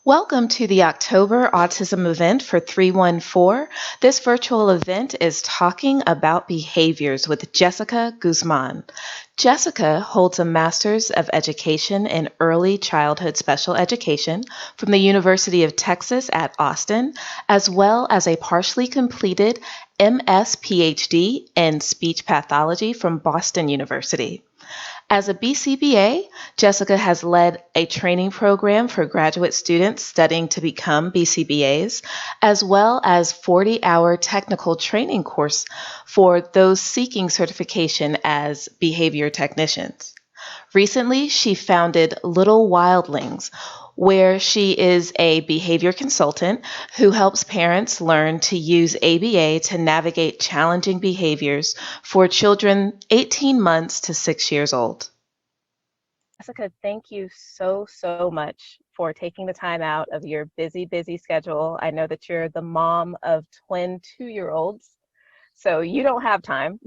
Welcome to the October Autism event for 314. This virtual event is talking about behaviors with Jessica Guzman. Jessica holds a Master's of Education in Early Childhood Special Education from the University of Texas at Austin, as well as a partially completed MS PhD in Speech Pathology from Boston University. As a BCBA, Jessica has led a training program for graduate students studying to become BCBAs, as well as 40-hour technical training course for those seeking certification as behavior technicians. Recently, she founded Little Wildlings, where she is a behavior consultant who helps parents learn to use ABA to navigate challenging behaviors for children 18 months to 6 years old. Jessica, thank you so much for taking the time out of your busy schedule. I know that you're the mom of twin 2-year-olds, so you don't have time.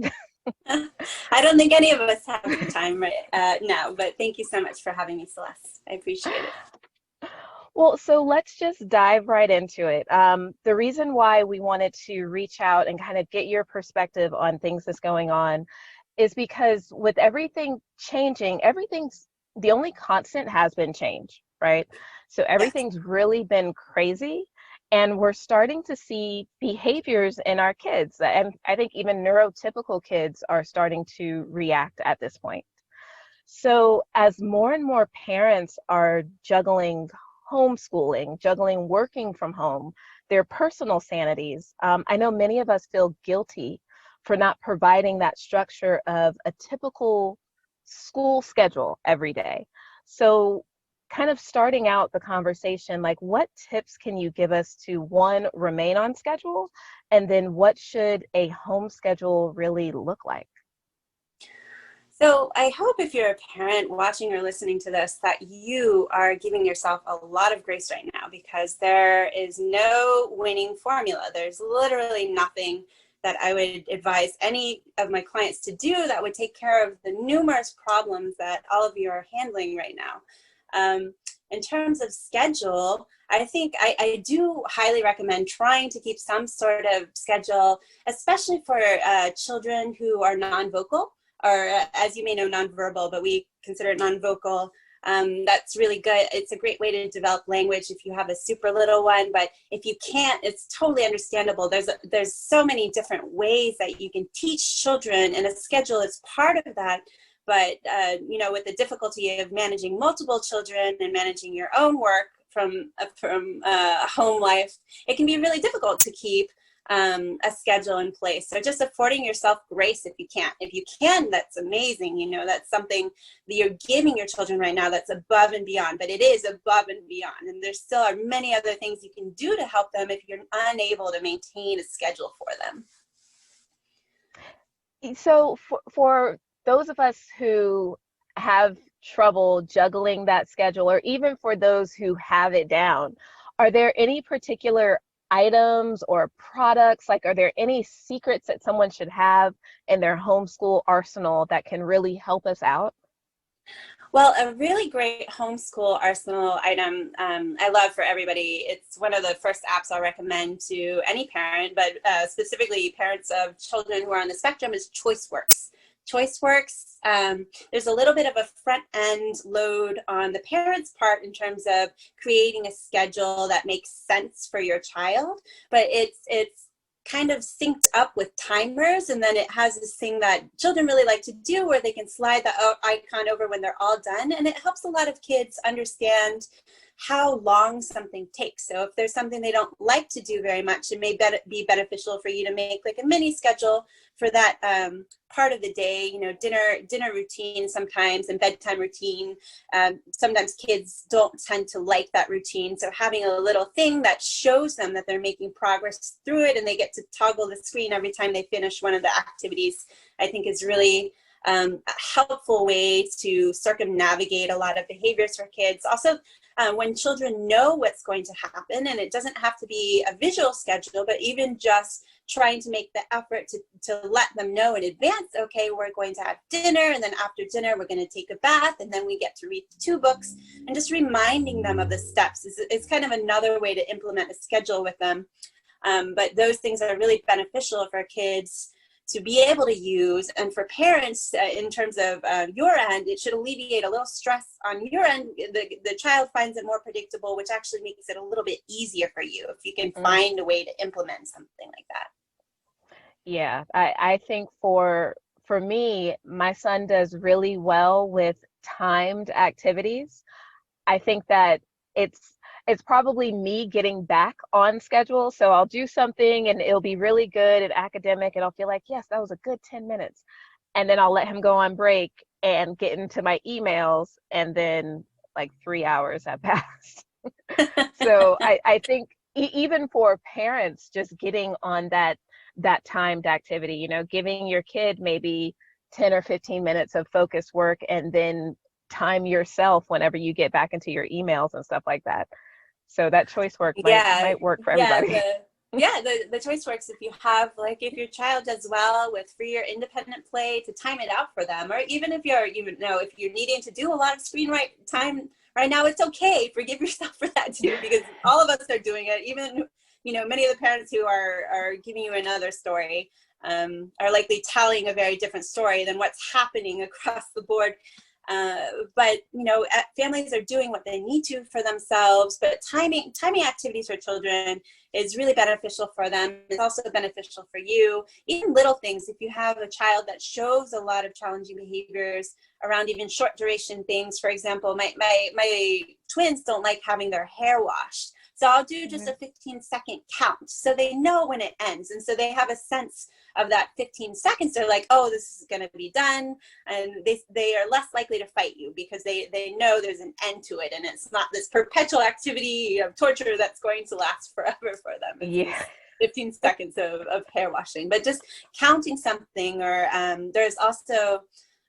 I don't think any of us have the time right now, but thank you so much for having me, Celeste. I appreciate it. Well, so let's just dive right into it. The reason why we wanted to reach out and kind of get your perspective on things that's going on is because with everything changing, the only constant has been change, right? So everything's really been crazy, and we're starting to see behaviors in our kids. And I think even neurotypical kids are starting to react at this point. So as more and more parents are juggling homeschooling, juggling working from home, their personal sanities, I know many of us feel guilty for not providing that structure of a typical school schedule every day. So kind of starting out the conversation, like what tips can you give us to, one, remain on schedule, and then what should a home schedule really look like? So I hope if you're a parent watching or listening to this that you are giving yourself a lot of grace right now, because there is no winning formula. There's literally nothing that I would advise any of my clients to do that would take care of the numerous problems that all of you are handling right now. In terms of schedule, I think I do highly recommend trying to keep some sort of schedule, especially for children who are non-vocal, or as you may know, nonverbal, but we consider it non-vocal. That's really good. It's a great way to develop language if you have a super little one, but if you can't, it's totally understandable. There's so many different ways that you can teach children, and a schedule is part of that. But with the difficulty of managing multiple children and managing your own work from home life, it can be really difficult to keep a schedule in place. So just affording yourself grace if you can't. If you can, that's amazing. That's something that you're giving your children right now that's above and beyond, but it is above and beyond. And there still are many other things you can do to help them if you're unable to maintain a schedule for them. So for those of us who have trouble juggling that schedule, or even for those who have it down, are there any particular items or products, like are there any secrets that someone should have in their homeschool arsenal that can really help us out? Well, a really great homeschool arsenal item I love for everybody. It's one of the first apps I'll recommend to any parent, but specifically parents of children who are on the spectrum, is ChoiceWorks. ChoiceWorks, there's a little bit of a front end load on the parent's part in terms of creating a schedule that makes sense for your child, but it's kind of synced up with timers, and then it has this thing that children really like to do where they can slide the icon over when they're all done, and it helps a lot of kids understand how long something takes. So if there's something they don't like to do very much, it may be beneficial for you to make like a mini schedule for that part of the day, dinner routine sometimes, and bedtime routine. Sometimes kids don't tend to like that routine. So having a little thing that shows them that they're making progress through it, and they get to toggle the screen every time they finish one of the activities, I think is really a helpful way to circumnavigate a lot of behaviors for kids. Also, when children know what's going to happen, and it doesn't have to be a visual schedule, but even just trying to make the effort to let them know in advance, okay, we're going to have dinner, and then after dinner, we're going to take a bath, and then we get to read 2 books, and just reminding them of the steps is kind of another way to implement a schedule with them. But those things are really beneficial for kids to be able to use, and for parents in terms of your end, it should alleviate a little stress on your end. The child finds it more predictable, which actually makes it a little bit easier for you if you can find a way to implement something like that. Yeah, I think for me, my son does really well with timed activities. I think that it's probably me getting back on schedule. So I'll do something and it'll be really good and academic, and I'll feel like, yes, that was a good 10 minutes. And then I'll let him go on break and get into my emails, and then like 3 hours have passed. So I think even for parents, just getting on that timed activity, you know, giving your kid maybe 10 or 15 minutes of focused work, and then time yourself whenever you get back into your emails and stuff like that. So that choice work might work for everybody. The choice works if you have, like, if your child does well with free or independent play, to time it out for them, or even if if you're needing to do a lot of screen time right now, it's okay. Forgive yourself for that too, because all of us are doing it. Even many of the parents who are giving you another story are likely telling a very different story than what's happening across the board. But families are doing what they need to for themselves, but timing activities for children is really beneficial for them. It's also beneficial for you. Even little things, if you have a child that shows a lot of challenging behaviors around even short duration things. For example, my twins don't like having their hair washed. So I'll do just a 15-second count so they know when it ends. And so they have a sense of that 15 seconds. They're like, oh, this is going to be done. And they are less likely to fight you because they know there's an end to it. And it's not this perpetual activity of torture that's going to last forever for them. It's 15 seconds of hair washing. But just counting something, or there's also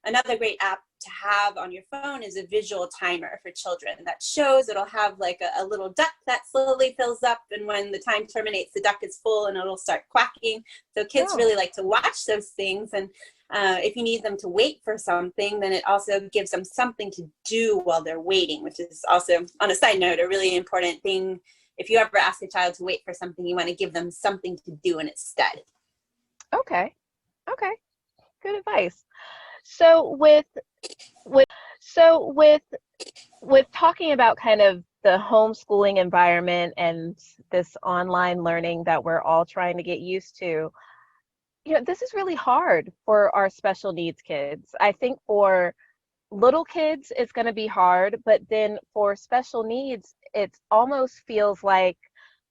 another great app to have on your phone is a visual timer for children that shows. It'll have like a little duck that slowly fills up, and when the time terminates, the duck is full and it'll start quacking. So kids really like to watch those things. And if you need them to wait for something, then it also gives them something to do while they're waiting, which is also, on a side note, a really important thing. If you ever ask a child to wait for something, you want to give them something to do in its stead. Okay. Good advice. So with talking about kind of the homeschooling environment and this online learning that we're all trying to get used to, this is really hard for our special needs kids. I think for little kids, it's going to be hard, but then for special needs, it almost feels like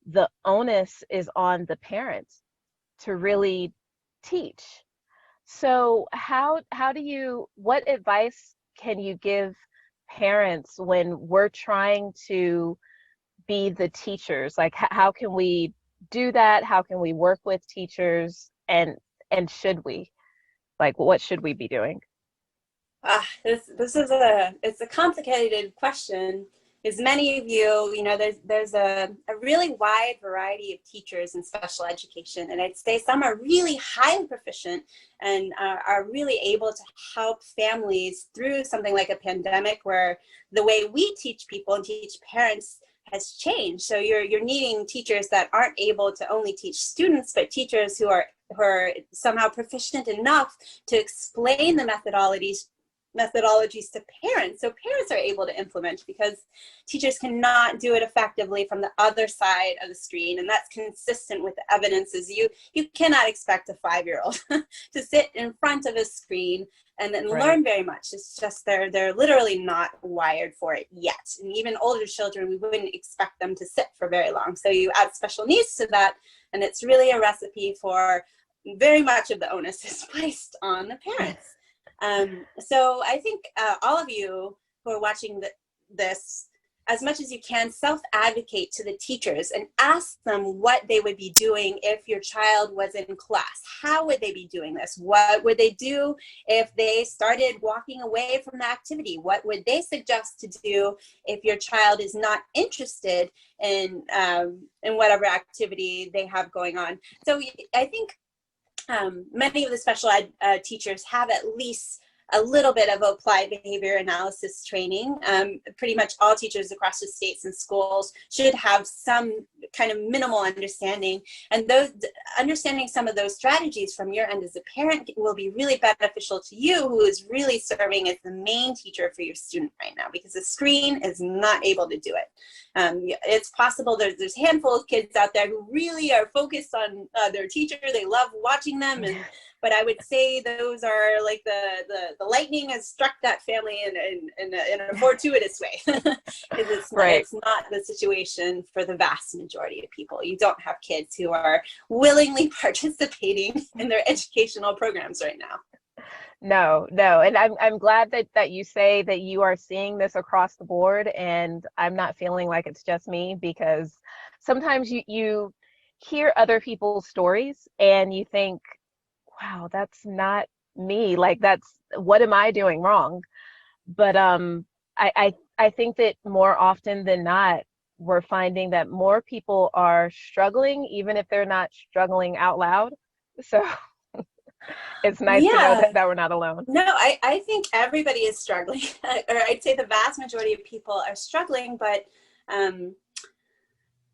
the onus is on the parents to really teach. So what advice can you give parents when we're trying to be the teachers? Like, how can we do that? How can we work with teachers? And should we? Like, what should we be doing? This is it's a complicated question. As many of you, there's a really wide variety of teachers in special education. And I'd say some are really highly proficient and are really able to help families through something like a pandemic, where the way we teach people and teach parents has changed. So you're needing teachers that aren't able to only teach students, but teachers who are somehow proficient enough to explain the methodologies to parents, so parents are able to implement, because teachers cannot do it effectively from the other side of the screen. And that's consistent with the evidence. Is you cannot expect a 5-year-old to sit in front of a screen and then learn very much. It's just they're literally not wired for it yet. And even older children, we wouldn't expect them to sit for very long. So you add special needs to that, and it's really a recipe for very much of the onus is placed on the parents. So I think all of you who are watching this as much as you can, self-advocate to the teachers and ask them what they would be doing if your child was in class. How would they be doing this? What would they do if they started walking away from the activity? What would they suggest to do if your child is not interested in whatever activity they have going on? So I think many of the special ed teachers have at least a little bit of applied behavior analysis training. Pretty much all teachers across the states and schools should have some kind of minimal understanding. And those understanding some of those strategies from your end as a parent will be really beneficial to you, who is really serving as the main teacher for your student right now, because the screen is not able to do it. It's possible there's a handful of kids out there who really are focused on their teacher. They love watching them, but I would say those are like the lightning has struck that family in a fortuitous way. It's not the situation for the vast majority of people. You don't have kids who are willingly participating in their educational programs right now. No, and I'm glad that you say that you are seeing this across the board, and I'm not feeling like it's just me, because sometimes you hear other people's stories and you think, wow, that's not me. Like, what am I doing wrong? But I think that more often than not, we're finding that more people are struggling, even if they're not struggling out loud. So it's nice to know that we're not alone. No, I think everybody is struggling, or I'd say the vast majority of people are struggling, but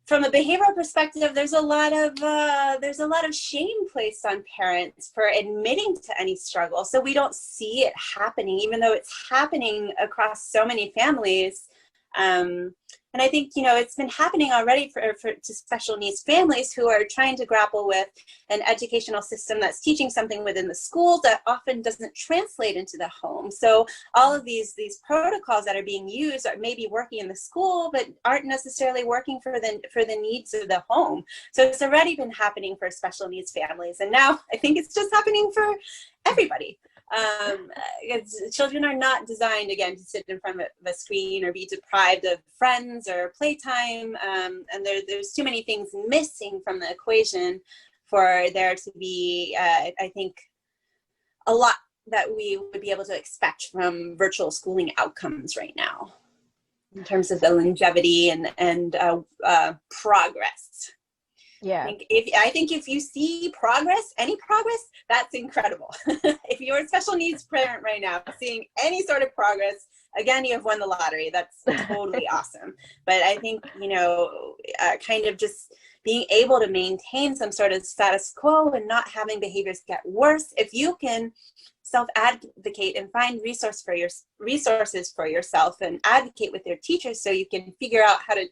from a behavioral perspective, there's a lot of shame placed on parents for admitting to any struggle. So we don't see it happening, even though it's happening across so many families. And I think, it's been happening already to special needs families who are trying to grapple with an educational system that's teaching something within the school that often doesn't translate into the home. So all of these protocols that are being used are maybe working in the school, but aren't necessarily working for the needs of the home. So it's already been happening for special needs families. And now I think it's just happening for everybody. Children are not designed, again, to sit in front of a screen or be deprived of friends or playtime, and there's too many things missing from the equation for there to be, I think, a lot that we would be able to expect from virtual schooling outcomes right now in terms of the longevity and progress. Yeah. I think if you see any progress, that's incredible. If you're a special needs parent right now, seeing any sort of progress, again, you have won the lottery. That's totally awesome. But I think, kind of just being able to maintain some sort of status quo and not having behaviors get worse, if you can self-advocate and find resources for yourself and advocate with your teachers so you can figure out how to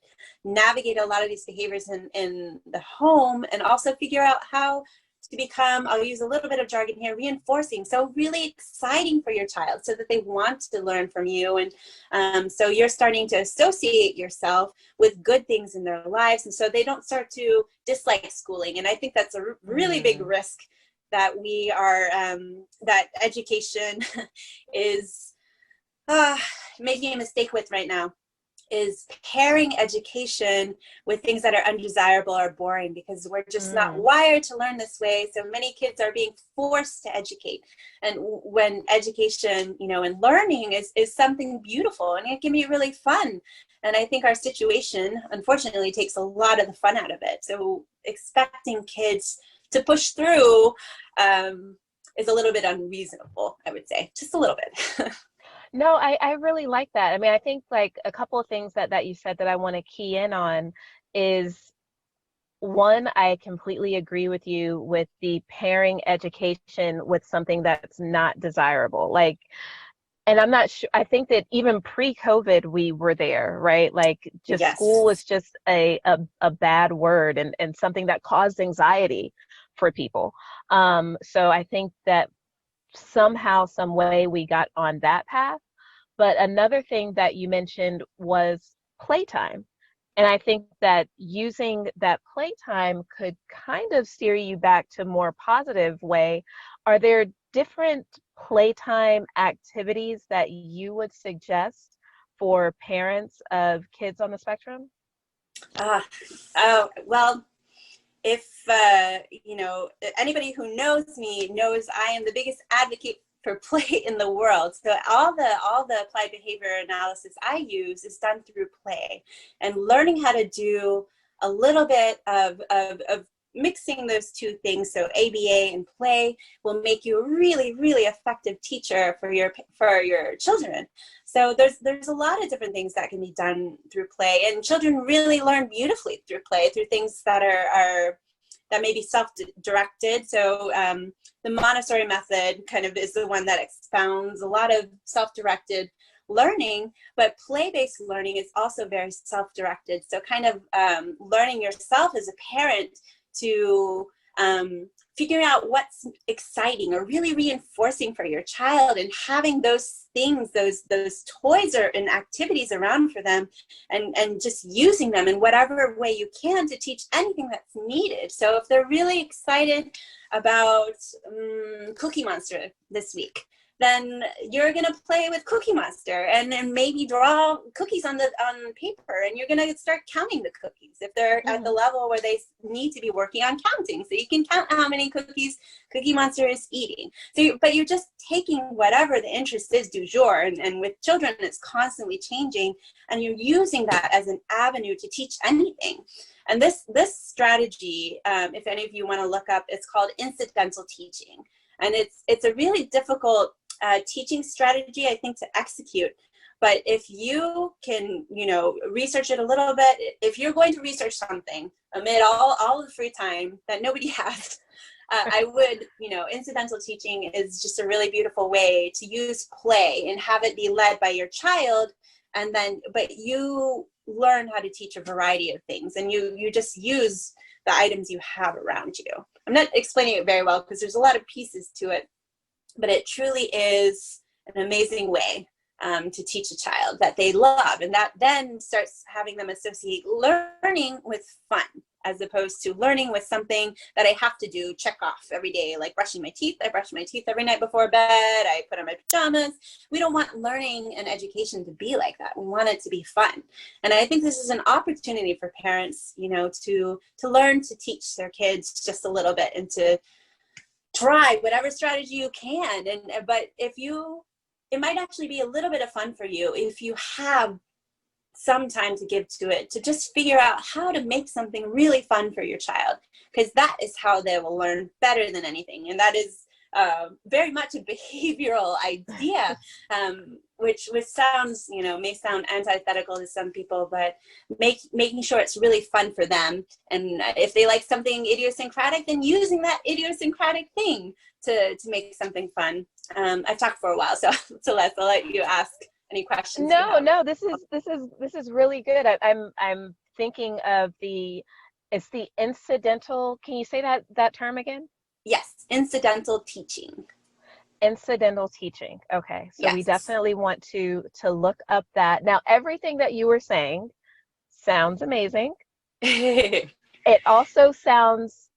navigate a lot of these behaviors in the home, and also figure out how to become, I'll use a little bit of jargon here, reinforcing. So really exciting for your child so that they want to learn from you. And so you're starting to associate yourself with good things in their lives. And so they don't start to dislike schooling. And I think that's a really big risk that we are, that education is making a mistake with right now, is pairing education with things that are undesirable or boring, because we're just not wired to learn this way. So many kids are being forced to educate. And when education, and learning is something beautiful, and it can be really fun. And I think our situation, unfortunately, takes a lot of the fun out of it. So expecting kids to push through is a little bit unreasonable, I would say, just a little bit. No, I really like that. I mean, I think like a couple of things that you said that I want to key in on is, one, I completely agree with you with the pairing education with something that's not desirable. Like, and I'm not sure, I think that even pre-COVID, we were there, right? Like, just school is just a bad word and something that caused anxiety for people. So I think that somehow, some way we got on that path. But another thing that you mentioned was playtime. And I think that using that playtime could kind of steer you back to a more positive way. Are there different playtime activities that you would suggest for parents of kids on the spectrum? Well, if you know, anybody who knows me knows I am the biggest advocate for play in the world. So all the applied behavior analysis I use is done through play, and learning how to do a little bit of mixing those two things, so ABA and play, will make you a really, really effective teacher for your children. So there's a lot of different things that can be done through play, and children really learn beautifully through play, through things that are that may be self-directed. So the Montessori method kind of is the one that expounds a lot of self-directed learning, but play-based learning is also very self-directed. So kind of learning yourself as a parent to figuring out what's exciting or really reinforcing for your child, and having those things, those toys and activities around for them, and just using them in whatever way you can to teach anything that's needed. So if they're really excited about Cookie Monster this week, then you're going to play with Cookie Monster, and then maybe draw cookies on paper, and you're going to start counting the cookies if they're at the level where they need to be working on counting, so you can count how many cookies Cookie Monster is eating. So but you're just taking whatever the interest is du jour, and with children it's constantly changing, and you're using that as an avenue to teach anything. And this strategy, if any of you want to look up, it's called incidental teaching, and it's a really difficult teaching strategy, I think, to execute. But if you can, research it a little bit, if you're going to research something amid all of the free time that nobody has, I would, incidental teaching is just a really beautiful way to use play and have it be led by your child. And then, but you learn how to teach a variety of things, and you just use the items you have around you. I'm not explaining it very well because there's a lot of pieces to it, but it truly is an amazing way to teach a child that they love, and that then starts having them associate learning with fun, as opposed to learning with something that I have to do, check off every day, like brushing my teeth. I brush my teeth every night before bed. I put on my pajamas. We don't want learning and education to be like that. We want it to be fun. And I think this is an opportunity for parents, to learn to teach their kids just a little bit, and to try whatever strategy you can. But it might actually be a little bit of fun for you if you have some time to give to it, to just figure out how to make something really fun for your child, because that is how they will learn better than anything. And that is very much a behavioral idea, which sounds, may sound antithetical to some people, but making sure it's really fun for them. And if they like something idiosyncratic, then using that idiosyncratic thing to make something fun. I've talked for a while, so Celeste, I'll let you ask any questions. No, this is really good. I'm thinking of it's the incidental. Can you say that term again? Yes, incidental teaching. Incidental teaching. Okay, so yes. We definitely want to look up that. Now, everything that you were saying sounds amazing. It also sounds,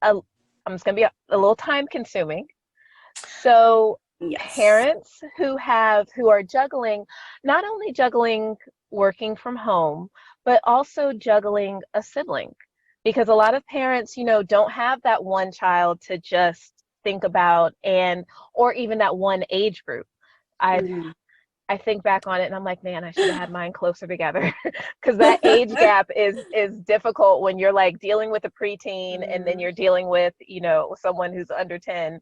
I'm just going to be a little time consuming. So yes. Parents who are juggling, not only juggling working from home, but also juggling a sibling. Because a lot of parents, don't have that one child to just think about, or even that one age group. I think back on it and I'm like, man, I should have had mine closer together, because that age gap is difficult when you're like dealing with a preteen and then you're dealing with, someone who's under 10.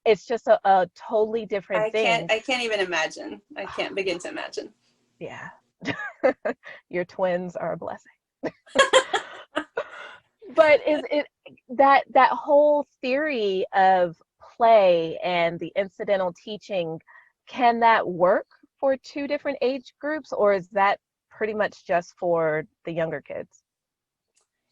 It's just a totally different thing. I can't even imagine. I can't begin to imagine. Yeah. Your twins are a blessing. But is it that whole theory of play and the incidental teaching, can that work for two different age groups, or is that pretty much just for the younger kids?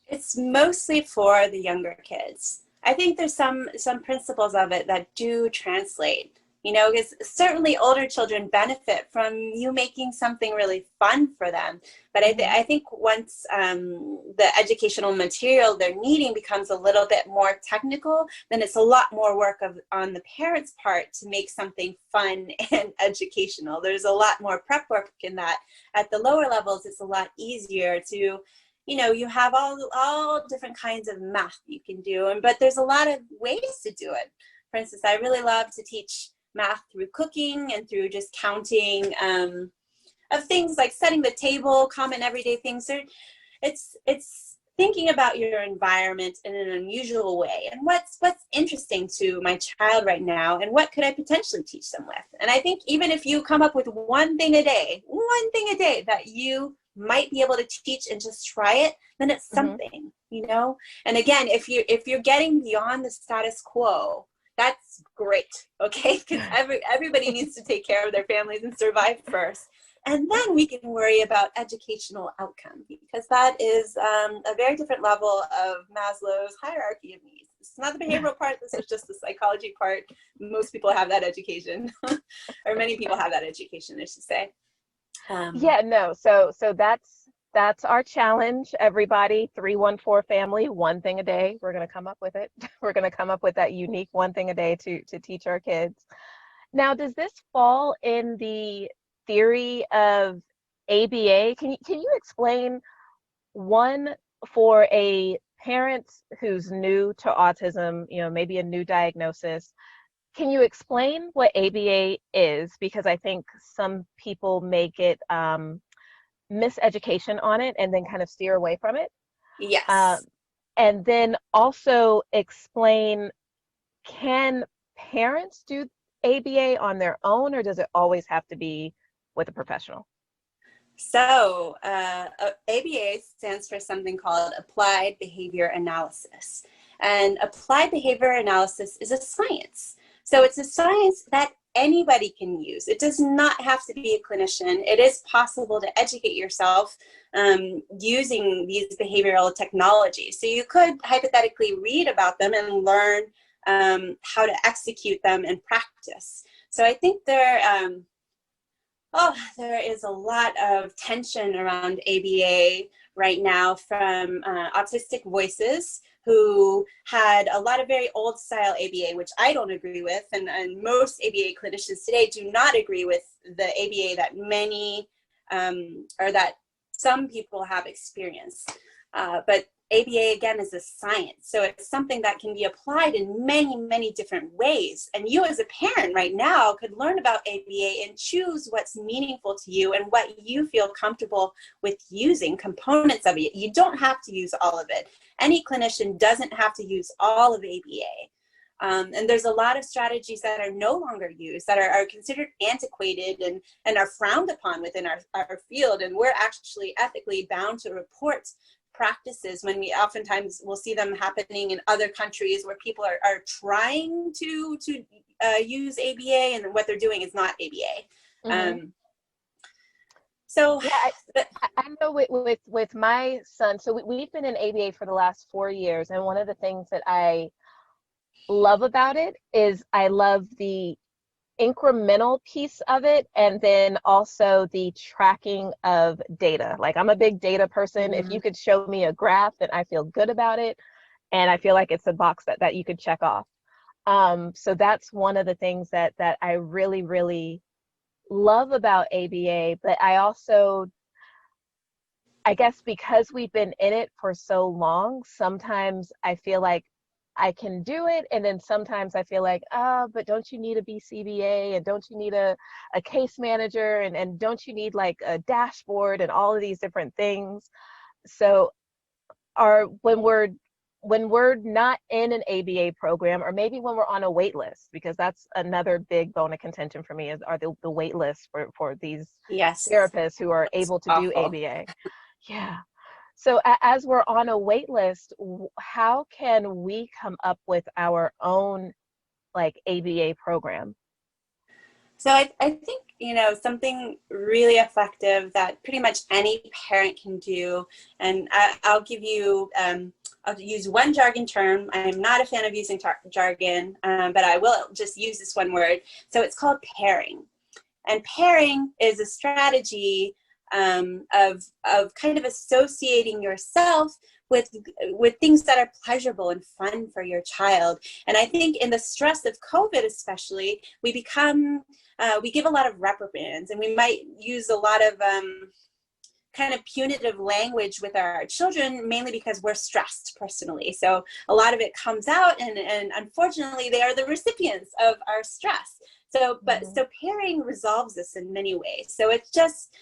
It's mostly for the younger kids. I think there's some principles of it that do translate, you know, because certainly older children benefit from you making something really fun for them. But I think once the educational material they're needing becomes a little bit more technical, then it's a lot more work on the parents' part to make something fun and educational. There's a lot more prep work in that. At the lower levels, it's a lot easier to, you know, you have all different kinds of math you can do, but there's a lot of ways to do it. For instance, I really love to teach math through cooking and through just counting of things like setting the table, common everyday things. It's thinking about your environment in an unusual way, and what's interesting to my child right now, and what could I potentially teach them with. And I think even if you come up with one thing a day that you might be able to teach and just try it, then it's something, you know. And again, if you're getting beyond the status quo, that's great, okay? Because everybody needs to take care of their families and survive first. And then we can worry about educational outcome, because that is a very different level of Maslow's hierarchy of needs. It's not the behavioral part, this is just the psychology part. Most people have that education, or many people have that education, I should say. So that's our challenge, everybody. 314 family, one thing a day. We're going to come up with it. We're going to come up with that unique one thing a day to teach our kids. Now, does this fall in the theory of ABA? Can you explain, one, for a parent who's new to autism, you know, maybe a new diagnosis, can you explain what ABA is? Because I think some people make it miseducation on it and then kind of steer away from it. Yes. And then also explain, can parents do ABA on their own, or does it always have to be with a professional? So ABA stands for something called Applied Behavior Analysis. And applied behavior analysis is a science. So it's a science that anybody can use. It does not have to be a clinician. It is possible to educate yourself using these behavioral technologies. So you could hypothetically read about them and learn how to execute them in practice. So I think there is a lot of tension around ABA right now from Autistic Voices, who had a lot of very old style ABA, which I don't agree with, and most ABA clinicians today do not agree with the ABA that many or that some people have experienced. But ABA, again, is a science. So it's something that can be applied in many, many different ways. And you as a parent right now could learn about ABA and choose what's meaningful to you and what you feel comfortable with using, components of it. You don't have to use all of it. Any clinician doesn't have to use all of ABA. And there's a lot of strategies that are no longer used, that are considered antiquated and are frowned upon within our field. And we're actually ethically bound to report practices when we oftentimes will see them happening in other countries where people are trying to use ABA, and what they're doing is not ABA. So yeah, I know with my son, so we've been in ABA for the last 4 years, and one of the things that I love about it is I love the incremental piece of it, and then also the tracking of data. Like, I'm a big data person. If you could show me a graph, then I feel good about it, and I feel like it's a box that you could check off. So that's one of the things that I really, really love about ABA. But I also, I guess because we've been in it for so long, sometimes I feel like I can do it, and then sometimes I feel like, but don't you need a BCBA, and don't you need a case manager, and don't you need like a dashboard and all of these different things? So when we're not in an ABA program, or maybe when we're on a wait list, because that's another big bone of contention for me, are the wait lists for these therapists who are able to do ABA. Yeah. So as we're on a wait list, how can we come up with our own like ABA program? So I think, something really effective that pretty much any parent can do, and I'll give you I'll use one jargon term. I am not a fan of using jargon, but I will just use this one word. So it's called pairing. And pairing is a strategy of kind of associating yourself with things that are pleasurable and fun for your child. And I think in the stress of COVID especially, we give a lot of reprimands, and we might use a lot of kind of punitive language with our children, mainly because we're stressed personally. So a lot of it comes out, and unfortunately they are the recipients of our stress. So pairing resolves this in many ways. So it's just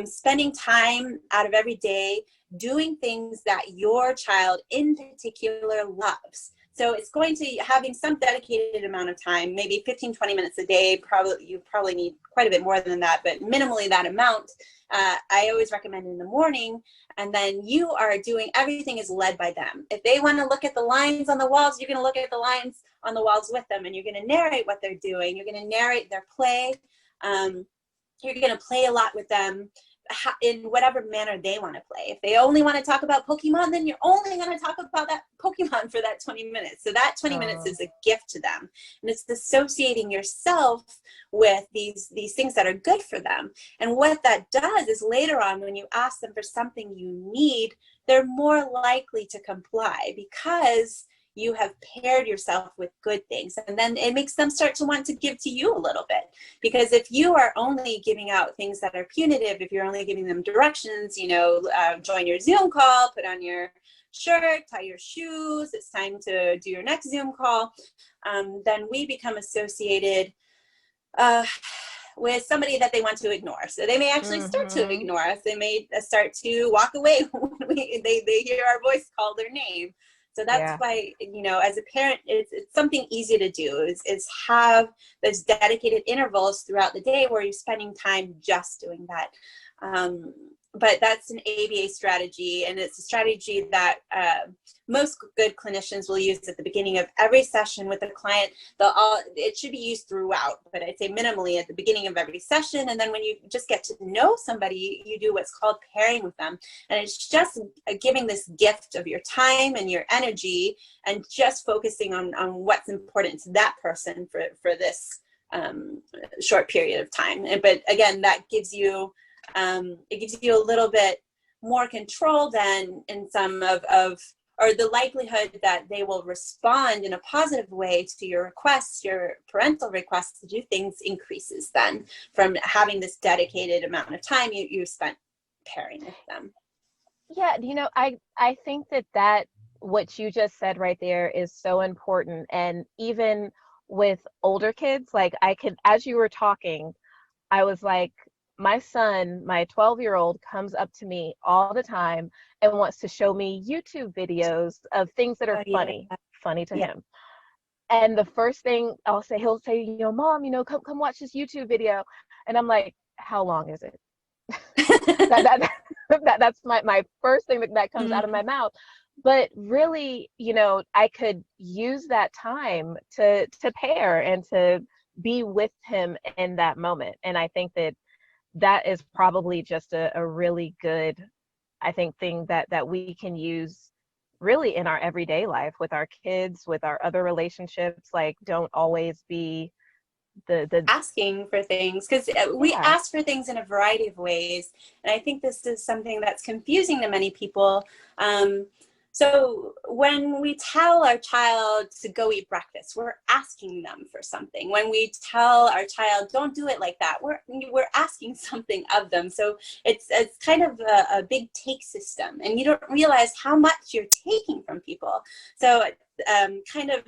spending time out of every day doing things that your child in particular loves. So it's going to having some dedicated amount of time, maybe 15, 20 minutes a day. You probably need quite a bit more than that, but minimally that amount. I always recommend in the morning, and then you are doing, everything is led by them. If they want to look at the lines on the walls, you're going to look at the lines on the walls with them, and you're going to narrate what they're doing. You're going to narrate their play. You're going to play a lot with them in whatever manner they want to play. If they only want to talk about Pokemon, then you're only going to talk about that Pokemon for that 20 minutes. So that 20 minutes is a gift to them. And it's associating yourself with these things that are good for them. And what that does is later on, when you ask them for something you need, they're more likely to comply because you have paired yourself with good things. And then it makes them start to want to give to you a little bit. Because if you are only giving out things that are punitive, if you're only giving them directions, join your Zoom call, put on your shirt, tie your shoes, it's time to do your next Zoom call, then we become associated with somebody that they want to ignore. So they may actually start to ignore us. They may start to walk away when they hear our voice call their name. So that's why, as a parent, it's something easy to do is have those dedicated intervals throughout the day where you're spending time just doing that. But that's an ABA strategy, and it's a strategy that most good clinicians will use at the beginning of every session with a client. It should be used throughout, but I'd say minimally at the beginning of every session. And then when you just get to know somebody, you do what's called pairing with them. And it's just giving this gift of your time and your energy and just focusing on what's important to that person for this short period of time. But again, that gives you it gives you a little bit more control than in some or the likelihood that they will respond in a positive way to your requests, your parental requests to do things increases then from having this dedicated amount of time you spent pairing with them. Yeah, I think that what you just said right there is so important. And even with older kids, like as you were talking, I was like, my son, my 12-year-old, comes up to me all the time and wants to show me YouTube videos of things that are funny to him. And the first thing he'll say, Mom, come watch this YouTube video. And I'm like, how long is it? That's my first thing that comes out of my mouth. But really, I could use that time to pair and to be with him in that moment. And I think that is probably just a really good, I think, thing that we can use really in our everyday life with our kids, with our other relationships. Like, don't always be the asking for things, because we ask for things in a variety of ways. And I think this is something that's confusing to many people. So when we tell our child to go eat breakfast, we're asking them for something. When we tell our child, don't do it like that, we're asking something of them. So it's kind of a big take system, and you don't realize how much you're taking from people. So kind of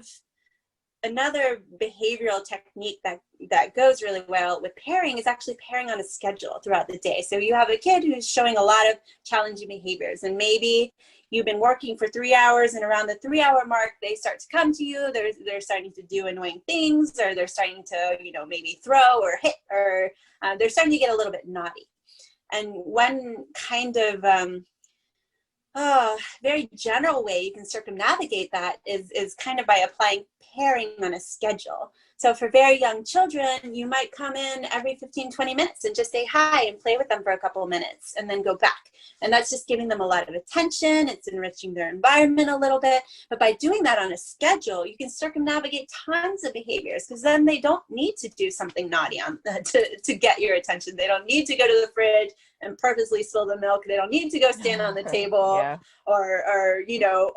another behavioral technique that goes really well with pairing is actually pairing on a schedule throughout the day. So you have a kid who's showing a lot of challenging behaviors, and maybe you've been working for 3 hours, and around the 3-hour mark, they start to come to you. They're starting to do annoying things, or they're starting to, maybe throw or hit, or they're starting to get a little bit naughty. And one kind of very general way you can circumnavigate that is kind of by applying pairing on a schedule. So for very young children, you might come in every 15, 20 minutes and just say hi and play with them for a couple of minutes and then go back. And that's just giving them a lot of attention. It's enriching their environment a little bit. But by doing that on a schedule, you can circumnavigate tons of behaviors, because then they don't need to do something naughty to get your attention. They don't need to go to the fridge and purposely spill the milk. They don't need to go stand on the table or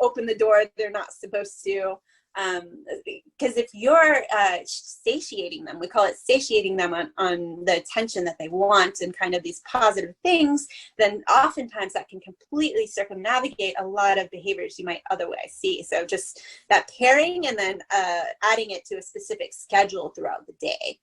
open the door they're not supposed to. Because if you're satiating them, we call it satiating them on the attention that they want and kind of these positive things, then oftentimes that can completely circumnavigate a lot of behaviors you might otherwise see. So just that pairing and then adding it to a specific schedule throughout the day.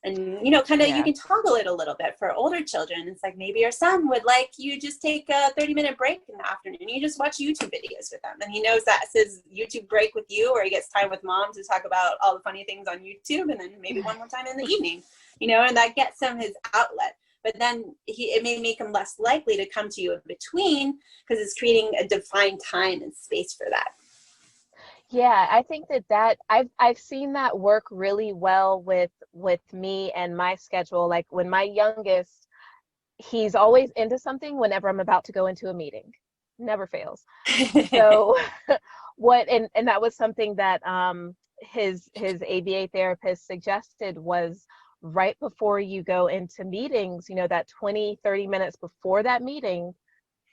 And, you can toggle it a little bit for older children. It's like maybe your son would like you just take a 30-minute break in the afternoon. You just watch YouTube videos with them. And he knows that's his YouTube break with you, or he gets time with mom to talk about all the funny things on YouTube, and then maybe one more time in the evening, and that gets him his outlet. But then it may make him less likely to come to you in between, because it's creating a defined time and space for that. Yeah, I think that I've seen that work really well with me and my schedule. Like when my youngest, he's always into something whenever I'm about to go into a meeting. Never fails. So and that was something that his ABA therapist suggested, was right before you go into meetings, that 20-30 minutes before that meeting,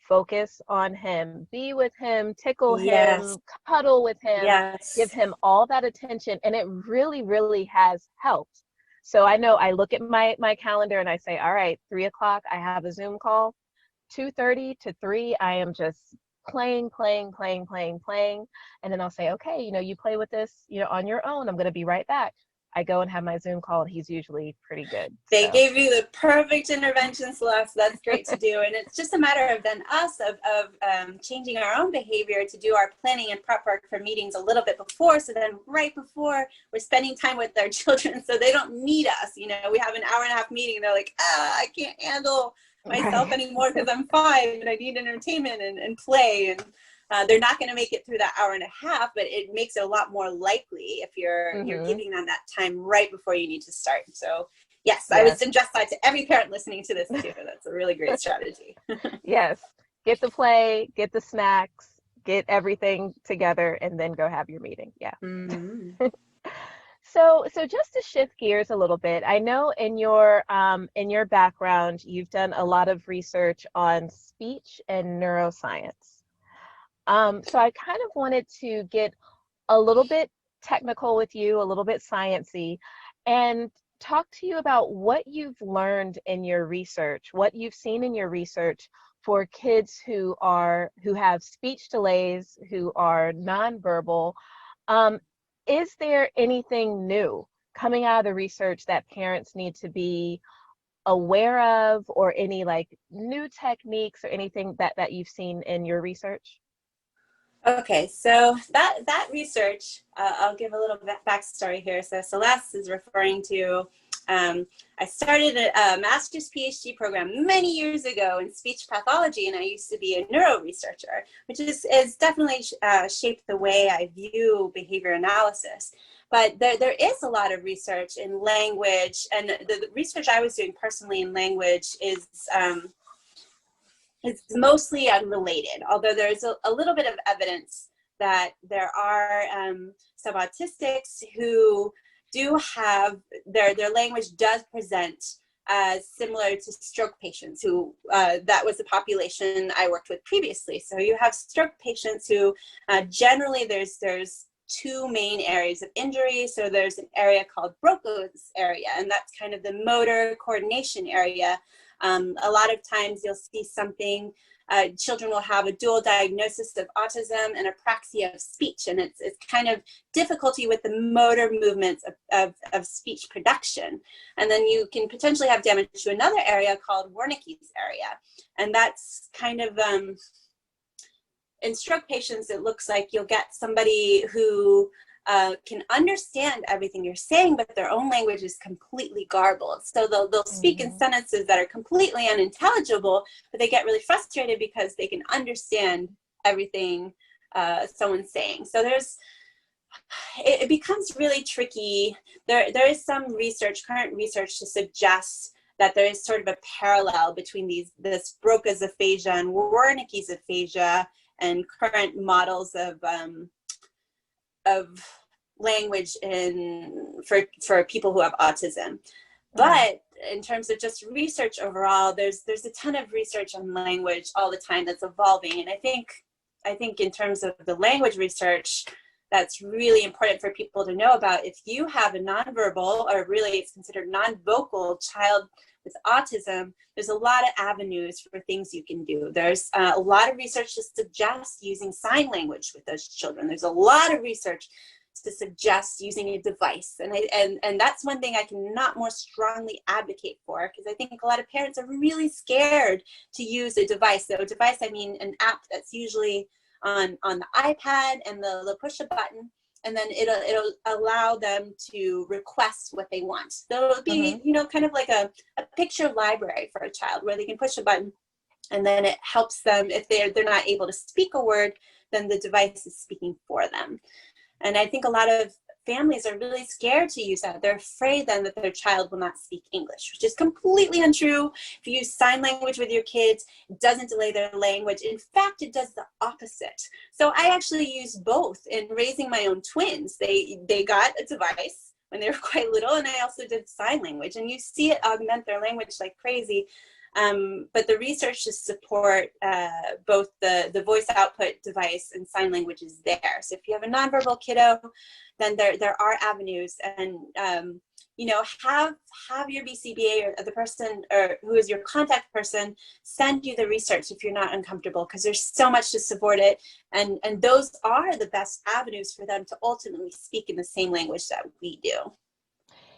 focus on him, be with him, tickle him, cuddle with him, give him all that attention. And it really, really has helped. So I know I look at my calendar and I say, all right, 3:00, I have a Zoom call. 2:30 to 3, I am just playing. And then I'll say, okay, you play with this, on your own. I'm going to be right back. I go and have my Zoom call, and he's usually pretty good. They gave you the perfect intervention, Celeste. That's great to do. And it's just a matter of then us of changing our own behavior to do our planning and prep work for meetings a little bit before. So then right before, we're spending time with our children so they don't need us. We have an hour-and-a-half meeting, and they're like, I can't handle myself anymore because I'm 5 and I need entertainment and play. And they're not going to make it through that hour and a half, but it makes it a lot more likely if you're giving them that time right before you need to start. So yes, I would suggest that to every parent listening to this too. That's a really great strategy. Yes. Get the play, get the snacks, get everything together, and then go have your meeting. Yeah. Mm-hmm. So just to shift gears a little bit, I know in your background, you've done a lot of research on speech and neuroscience. So I kind of wanted to get a little bit technical with you, a little bit sciencey, and talk to you about what you've learned in your research, what you've seen in your research for kids who have speech delays, who are nonverbal. Is there anything new coming out of the research that parents need to be aware of, or any new techniques or anything that you've seen in your research? Okay, so that research, I'll give a little backstory here. So Celeste is referring to, I started a master's PhD program many years ago in speech pathology, and I used to be a neuro researcher, which is definitely shaped the way I view behavior analysis. But there is a lot of research in language, and the research I was doing personally in language is it's mostly unrelated, although there's a little bit of evidence that there are some autistics who do have, their language does present similar to stroke patients who, that was the population I worked with previously. So you have stroke patients who generally there's 2 main areas of injury. So there's an area called Broca's area, and that's kind of the motor coordination area. A lot of times you'll see something, children will have a dual diagnosis of autism and apraxia of speech, and it's kind of difficulty with the motor movements of speech production. And then you can potentially have damage to another area called Wernicke's area. And that's kind of, in stroke patients, it looks like you'll get somebody who can understand everything you're saying, but their own language is completely garbled. So they'll speak in sentences that are completely unintelligible, but they get really frustrated because they can understand everything someone's saying. So there's it becomes really tricky. There is some research, current research, to suggest that there is sort of a parallel between this Broca's aphasia and Wernicke's aphasia and current models of language for people who have autism. But in terms of just research overall, there's a ton of research on language all the time that's evolving. And I think in terms of the language research, that's really important for people to know about. If you have a nonverbal, or really it's considered non-vocal child with autism, there's a lot of avenues for things you can do. There's a lot of research to suggest using sign language with those children. There's a lot of research to suggest using a device. And that's one thing I cannot more strongly advocate for, because I think a lot of parents are really scared to use a device. So a device, I mean an app that's usually on the iPad, and they'll push a button, and then it'll allow them to request what they want. So it'll be, kind of like a picture library for a child, where they can push a button, and then it helps them. If they're not able to speak a word, then the device is speaking for them. And I think a lot of families are really scared to use that. They're afraid then that their child will not speak English, which is completely untrue. If you use sign language with your kids, it doesn't delay their language. In fact, it does the opposite. So I actually used both in raising my own twins. They got a device when they were quite little, and I also did sign language. And you see it augment their language like crazy. But the research to support both the voice output device and sign language is there. So if you have a nonverbal kiddo, then there are avenues, and have your BCBA or the person or who is your contact person send you the research if you're not uncomfortable, because there's so much to support it, and those are the best avenues for them to ultimately speak in the same language that we do.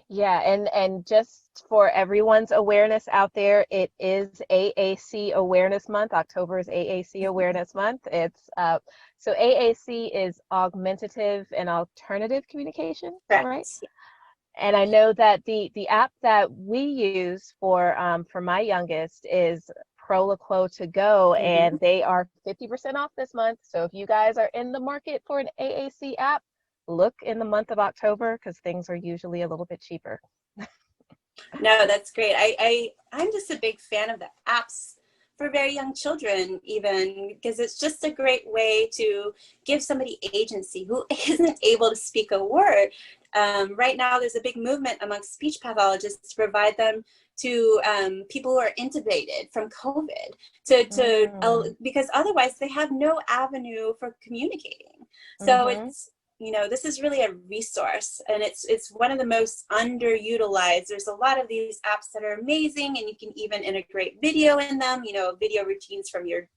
Yeah, and just for everyone's awareness out there, it is AAC Awareness Month. October is AAC Awareness Month. It's so AAC is augmentative and alternative communication, right? And I know that the app that we use for my youngest is Proloquo to go, and they are 50% off this month. So if you guys are in the market for an AAC app, look in the month of October, because things are usually a little bit cheaper. No, that's great. I'm just a big fan of the apps for very young children, even, because it's just a great way to give somebody agency who isn't able to speak a word. Right now, there's a big movement amongst speech pathologists to provide them to people who are intubated from COVID, because otherwise they have no avenue for communicating. So it's, this is really a resource, and it's one of the most underutilized. There's a lot of these apps that are amazing, and you can even integrate video in them, video routines from your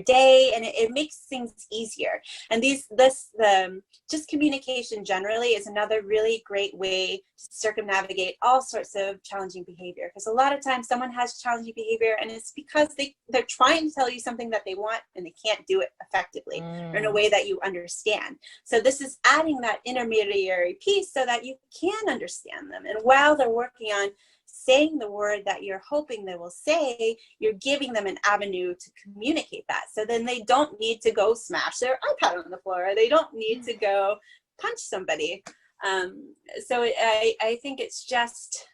day, and it makes things easier. And just communication generally is another really great way to circumnavigate all sorts of challenging behavior, because a lot of times someone has challenging behavior, and it's because they're trying to tell you something that they want, and they can't do it effectively or in a way that you understand. So this is adding that intermediary piece so that you can understand them, and while they're working on saying the word that you're hoping they will say, you're giving them an avenue to communicate that. So then they don't need to go smash their iPad on the floor, or they don't need to go punch somebody. So I think it's just,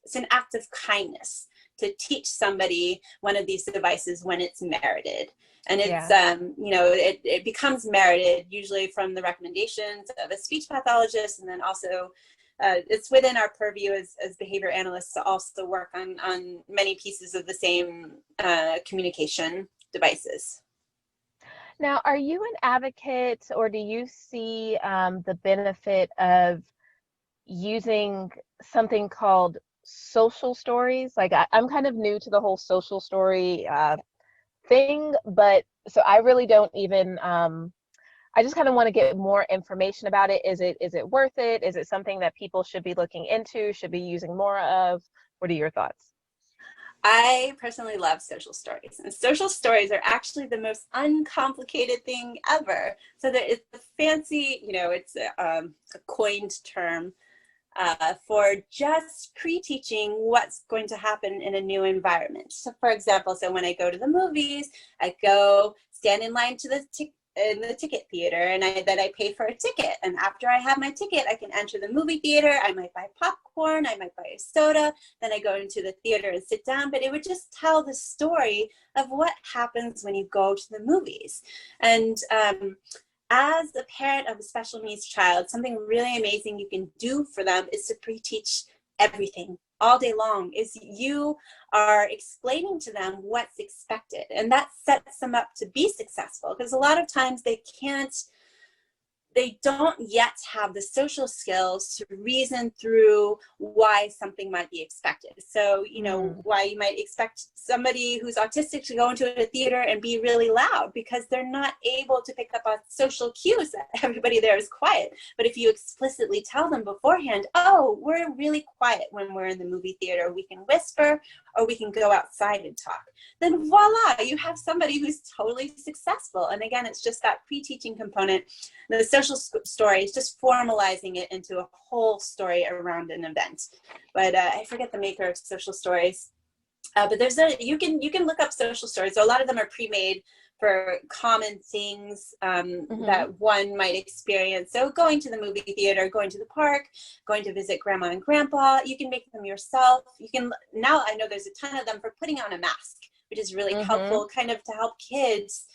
it's an act of kindness to teach somebody one of these devices when it's merited. And it's, it becomes merited usually from the recommendations of a speech pathologist, and then also it's within our purview as behavior analysts to also work on many pieces of the same communication devices. Now, are you an advocate, or do you see the benefit of using something called social stories? Like I'm kind of new to the whole social story thing, but so I really don't even I just kind of want to get more information about it. Is it worth it? Is it something that people should be looking into, should be using more of? What are your thoughts? I personally love social stories, and social stories are actually the most uncomplicated thing ever. So that it's a fancy, it's a coined term for just pre-teaching what's going to happen in a new environment. So for example, when I go to the movies, I go stand in line to the in the ticket theater, and then I pay for a ticket. And after I have my ticket, I can enter the movie theater. I might buy popcorn, I might buy a soda, then I go into the theater and sit down. But it would just tell the story of what happens when you go to the movies. And as a parent of a special needs child, something really amazing you can do for them is to pre-teach everything all day long. Is you are explaining to them what's expected, and that sets them up to be successful, because a lot of times they don't yet have the social skills to reason through why something might be expected. So, you know, why you might expect somebody who's autistic to go into a theater and be really loud, because they're not able to pick up on social cues that everybody there is quiet. But if you explicitly tell them beforehand, oh, we're really quiet when we're in the movie theater, we can whisper or we can go outside and talk, then voila, you have somebody who's totally successful. And again, it's just that pre-teaching component. The social story is just formalizing it into a whole story around an event. But I forget the maker of social stories. But there's you can look up social stories. So a lot of them are pre-made for common things that one might experience. So going to the movie theater, going to the park, going to visit grandma and grandpa, you can make them yourself. You can, now I know there's a ton of them for putting on a mask, which is really helpful, kind of to help kids.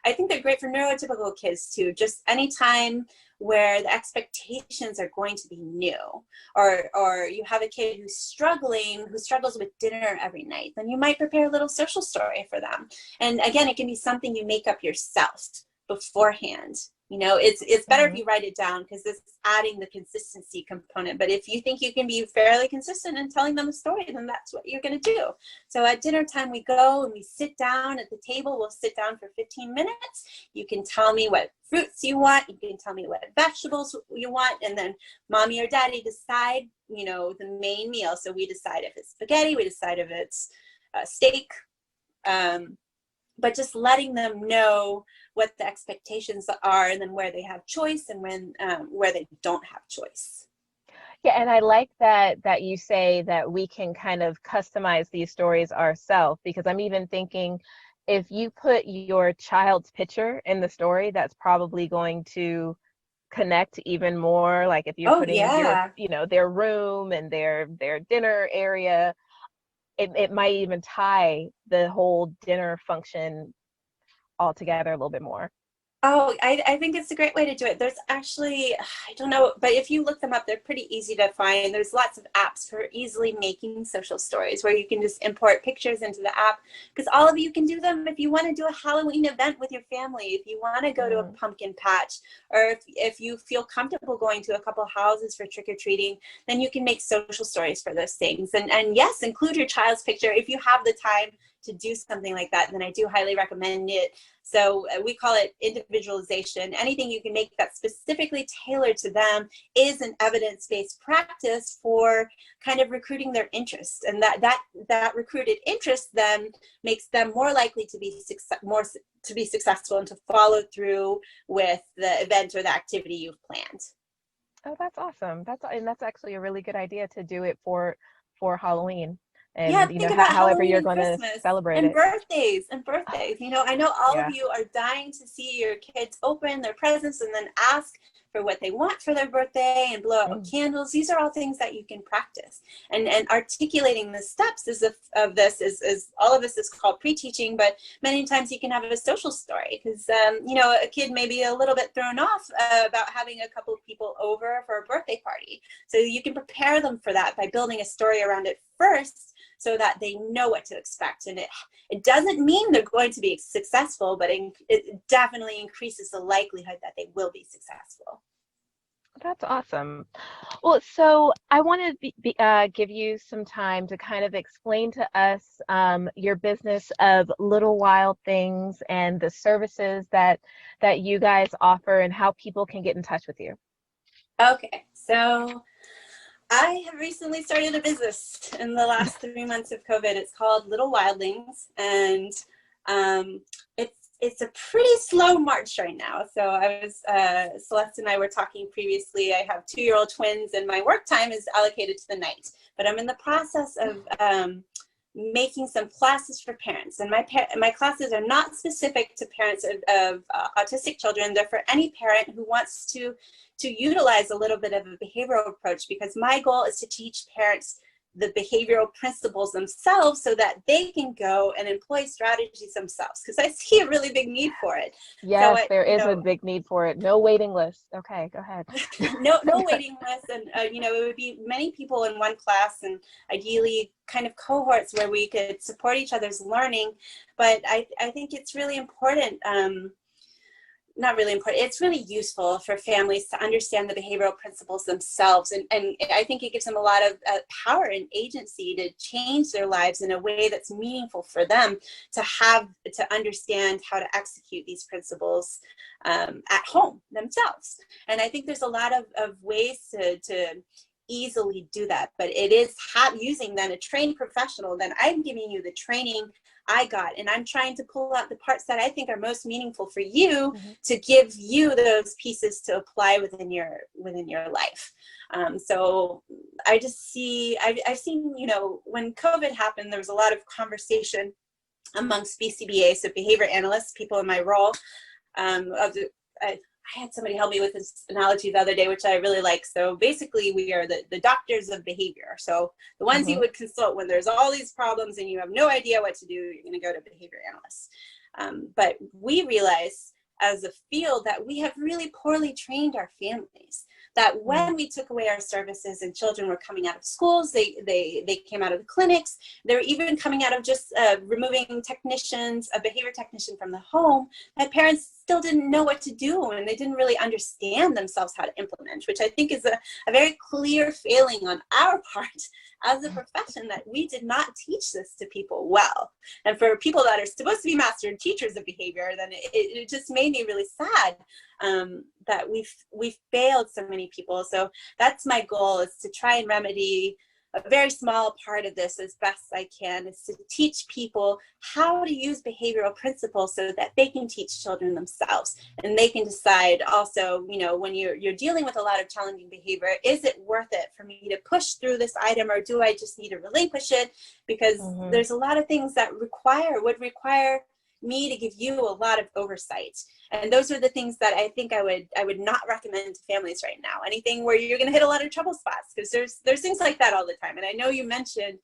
I think they're great for neurotypical kids too. Just anytime where the expectations are going to be new, or you have a kid who's struggles with dinner every night, then you might prepare a little social story for them. And again, it can be something you make up yourself beforehand. You know, it's better if you write it down, because it's adding the consistency component. But if you think you can be fairly consistent in telling them a story, then that's what you're going to do. So at dinner time, we go and we sit down at the table. We'll sit down for 15 minutes. You can tell me what fruits you want. You can tell me what vegetables you want. And then mommy or daddy decide, you know, the main meal. So we decide if it's spaghetti, we decide if it's steak. But just letting them know what the expectations are, and then where they have choice and where they don't have choice. Yeah, and I like that you say that we can kind of customize these stories ourselves, because I'm even thinking if you put your child's picture in the story, that's probably going to connect even more. Like if you're putting your, you know, their room and their dinner area, it might even tie the whole dinner function all together a little bit more. Oh, I think it's a great way to do it. There's actually, I don't know, but if you look them up, they're pretty easy to find. There's lots of apps for easily making social stories where you can just import pictures into the app, because all of you can do them. If you want to do a Halloween event with your family, if you want to go to a pumpkin patch, or if you feel comfortable going to a couple houses for trick-or-treating, then you can make social stories for those things. And yes, include your child's picture. If you have the time to do something like that, then I do highly recommend it. So we call it individualization. Anything you can make that's specifically tailored to them is an evidence-based practice for kind of recruiting their interest. And that recruited interest then makes them more likely to be successful and to follow through with the event or the activity you've planned. Oh, that's awesome. That's actually a really good idea to do it for Halloween. And, yeah, you think know, about however Halloween you're and going to Christmas celebrate and it. birthdays. You know, I know all of you are dying to see your kids open their presents and then ask for what they want for their birthday and blow out candles. These are all things that you can practice. And articulating the steps of this is all of this is called pre-teaching, but many times you can have a social story, because you know, a kid may be a little bit thrown off about having a couple of people over for a birthday party. So you can prepare them for that by building a story around it first, so that they know what to expect. And it doesn't mean they're going to be successful, but it definitely increases the likelihood that they will be successful. That's awesome. Well, so I want to give you some time to kind of explain to us your business of Little Wild Things and the services that you guys offer and how people can get in touch with you. Okay, so I have recently started a business in the last 3 months of COVID. It's called Little Wildlings, and it's a pretty slow march right now. So I was Celeste and I were talking previously. I have 2-year-old twins, and my work time is allocated to the night. But I'm in the process of making some classes for parents. And my classes are not specific to parents of autistic children. They're for any parent who wants to utilize a little bit of a behavioral approach, because my goal is to teach parents the behavioral principles themselves so that they can go and employ strategies themselves, because I see a really big need for it. Yes, there is a big need for it. No waiting list. Okay, go ahead. no waiting list. And it would be many people in one class, and ideally kind of cohorts where we could support each other's learning. But I think it's really important, not really important, it's really useful for families to understand the behavioral principles themselves. And I think it gives them a lot of power and agency to change their lives in a way that's meaningful for them, to understand how to execute these principles at home themselves. And I think there's a lot of ways to easily do that, but it is using then a trained professional. Then I'm giving you the training I got, and I'm trying to pull out the parts that I think are most meaningful for you, to give you those pieces to apply within your life. So I just I've seen, when COVID happened, there was a lot of conversation amongst BCBA, so behavior analysts, people in my role. I had somebody help me with this analogy the other day, which I really like. So basically, we are the doctors of behavior. So the ones you would consult when there's all these problems and you have no idea what to do, you're going to go to behavior analysts. But we realize as a field that we have really poorly trained our families, that when we took away our services and children were coming out of schools, they came out of the clinics, they were even coming out of just removing a behavior technician from the home, that parents still didn't know what to do, and they didn't really understand themselves how to implement, which I think is a very clear failing on our part as a profession, that we did not teach this to people well. And for people that are supposed to be master teachers of behavior, then it just made me really sad that we've failed so many people. So that's my goal, is to try and remedy a very small part of this as best I can, is to teach people how to use behavioral principles so that they can teach children themselves, and they can decide also, when you're dealing with a lot of challenging behavior, is it worth it for me to push through this item, or do I just need to relinquish it? Because there's a lot of things that would require me to give you a lot of oversight. And those are the things that I think I would not recommend to families right now. Anything where you're going to hit a lot of trouble spots, because there's things like that all the time. And I know you mentioned,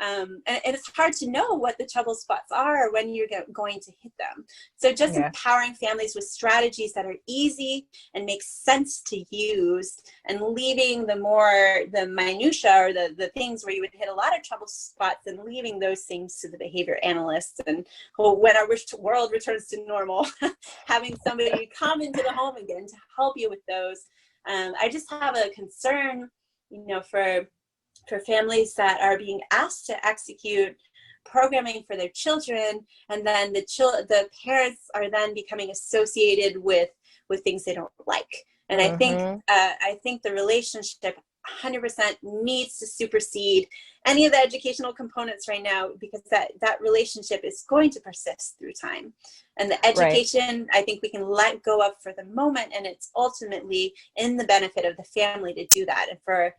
and it's hard to know what the trouble spots are when you're going to hit them. So just empowering families with strategies that are easy and make sense to use, and leaving the minutia, or the things where you would hit a lot of trouble spots, and leaving those things to the behavior analysts. And when our world returns to normal, having somebody come into the home again to help you with those. I just have a concern, for families that are being asked to execute programming for their children, and then the parents are then becoming associated with things they don't like. And I think the relationship 100% needs to supersede any of the educational components right now, because that relationship is going to persist through time. And the education, I think we can let go of for the moment, and it's ultimately in the benefit of the family to do that. And for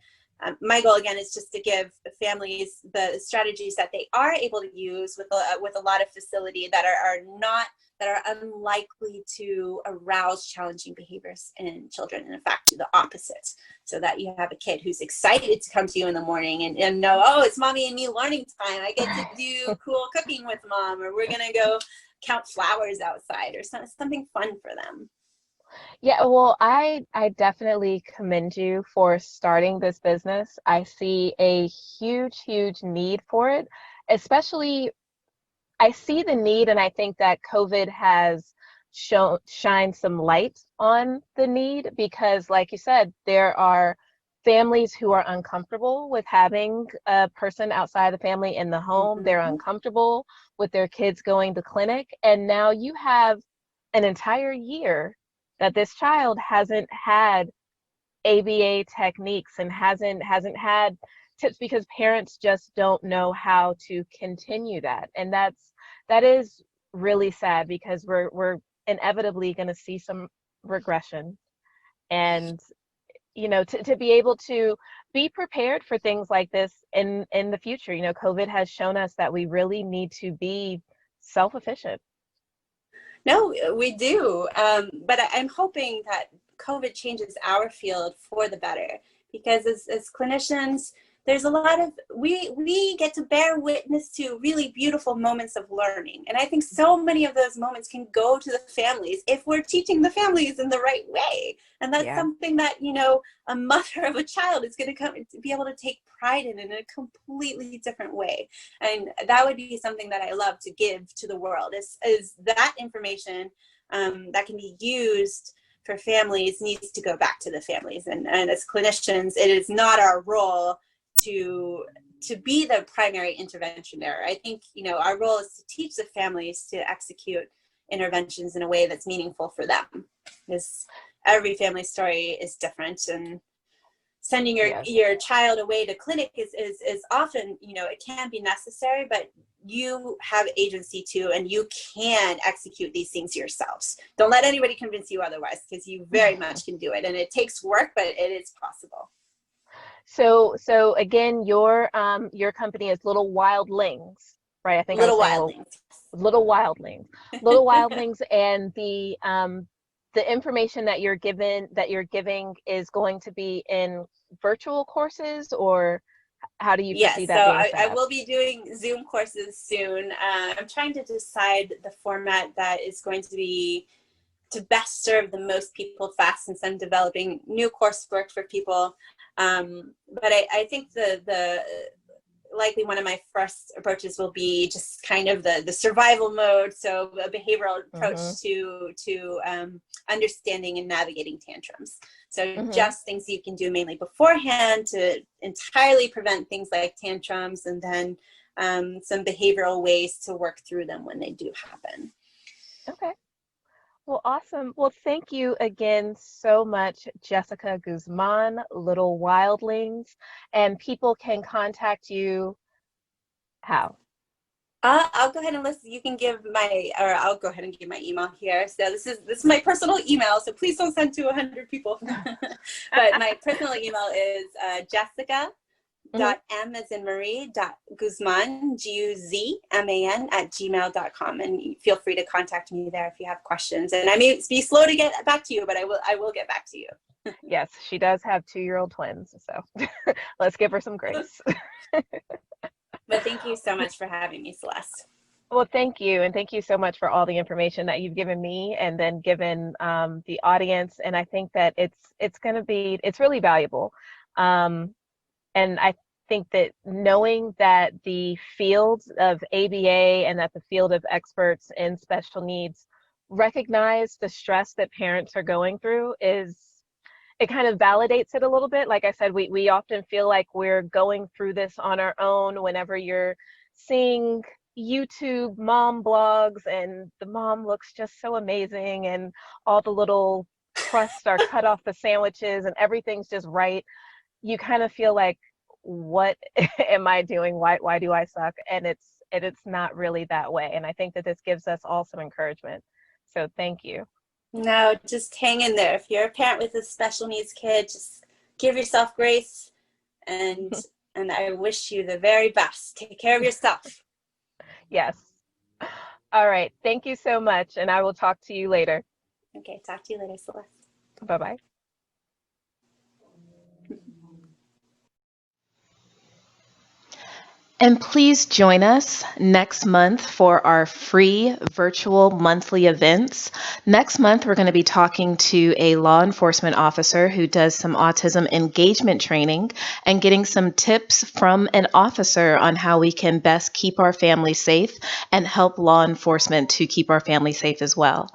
my goal, again, is just to give families the strategies that they are able to use with a lot of facility, that are unlikely to arouse challenging behaviors in children, and in fact do the opposite, so that you have a kid who's excited to come to you in the morning and know, oh, it's mommy and me learning time, I get to do cool cooking with mom, or we're gonna go count flowers outside, or something fun for them. Yeah, well, I definitely commend you for starting this business. I see a huge, huge need for it, especially I see the need, and I think that COVID has shined some light on the need, because like you said, there are families who are uncomfortable with having a person outside the family in the home. They're uncomfortable with their kids going to clinic, and now you have an entire year that this child hasn't had ABA techniques and hasn't had tips, because parents just don't know how to continue that. And that is really sad, because we're inevitably going to see some regression. And to be able to be prepared for things like this in the future. You know, COVID has shown us that we really need to be self-efficient. No, we do. But I'm hoping that COVID changes our field for the better, because as clinicians, there's a lot of, we get to bear witness to really beautiful moments of learning. And I think so many of those moments can go to the families if we're teaching the families in the right way. And that's something that, you know, a mother of a child is going to be able to take pride in a completely different way. And that would be something that I love to give to the world, is that information that can be used for families needs to go back to the families. And as clinicians, it is not our role to be the primary intervention there. I think, you know, our role is to teach the families to execute interventions in a way that's meaningful for them, because every family story is different, and sending your child away to clinic is often, you know, it can be necessary, but you have agency too, and you can execute these things yourselves. Don't let anybody convince you otherwise, because you very much can do it, and it takes work, but it is possible. So again, your company is Little Wildlings, right? I think Little Wildlings. Little Wildlings. Little Wildlings, and the information that you're giving is going to be in virtual courses, or how do you foresee that being set up? I will be doing Zoom courses soon. I'm trying to decide the format that is going to be to best serve the most people fast, since I'm developing new coursework for people. But I think the likely one of my first approaches will be just kind of the survival mode. So a behavioral approach to understanding and navigating tantrums. So just things you can do mainly beforehand to entirely prevent things like tantrums, and then some behavioral ways to work through them when they do happen. Okay. Well, awesome. Well, thank you again so much, Jessica Guzman, Little Wildlings. And people can contact you how? I'll go ahead and list. You can give I'll go ahead and give my email here. So this is my personal email, so please don't send to 100 people. But my personal email is Jessica.m as in Marie .Guzman GUZMAN @gmail.com, and feel free to contact me there if you have questions. And I may be slow to get back to you, but I will get back to you. Yes, she does have 2-year-old twins, so let's give her some grace. But thank you so much for having me, Celeste. Well, thank you. And thank you so much for all the information that you've given me and then given the audience. And I think that it's really valuable. And I think that knowing that the field of ABA and that the field of experts in special needs recognize the stress that parents are going through it kind of validates it a little bit. Like I said, we often feel like we're going through this on our own whenever you're seeing YouTube mom blogs and the mom looks just so amazing and all the little crusts are cut off the sandwiches and everything's just right. You kind of feel like, what am I doing? Why do I suck? And it's not really that way. And I think that this gives us all some encouragement. So thank you. No, just hang in there. If you're a parent with a special needs kid, just give yourself grace, and I wish you the very best. Take care of yourself. Yes. All right. Thank you so much, and I will talk to you later. Okay, talk to you later, Celeste. Bye-bye. And please join us next month for our free virtual monthly events. Next month, we're going to be talking to a law enforcement officer who does some autism engagement training and getting some tips from an officer on how we can best keep our family safe and help law enforcement to keep our family safe as well.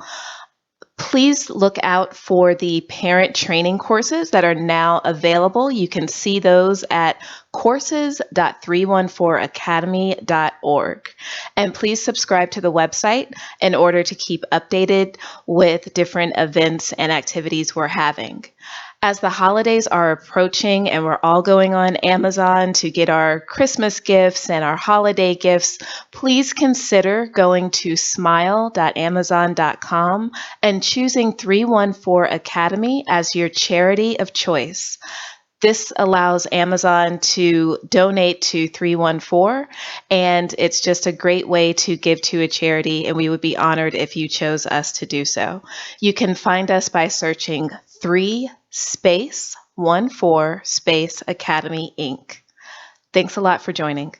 Please look out for the parent training courses that are now available. You can see those at courses.314academy.org. And please subscribe to the website in order to keep updated with different events and activities we're having. As the holidays are approaching and we're all going on Amazon to get our Christmas gifts and our holiday gifts, please consider going to smile.amazon.com and choosing 314 Academy as your charity of choice. This allows Amazon to donate to 314, and it's just a great way to give to a charity, and we would be honored if you chose us to do so. You can find us by searching 3-14 Academy Inc. Thanks a lot for joining.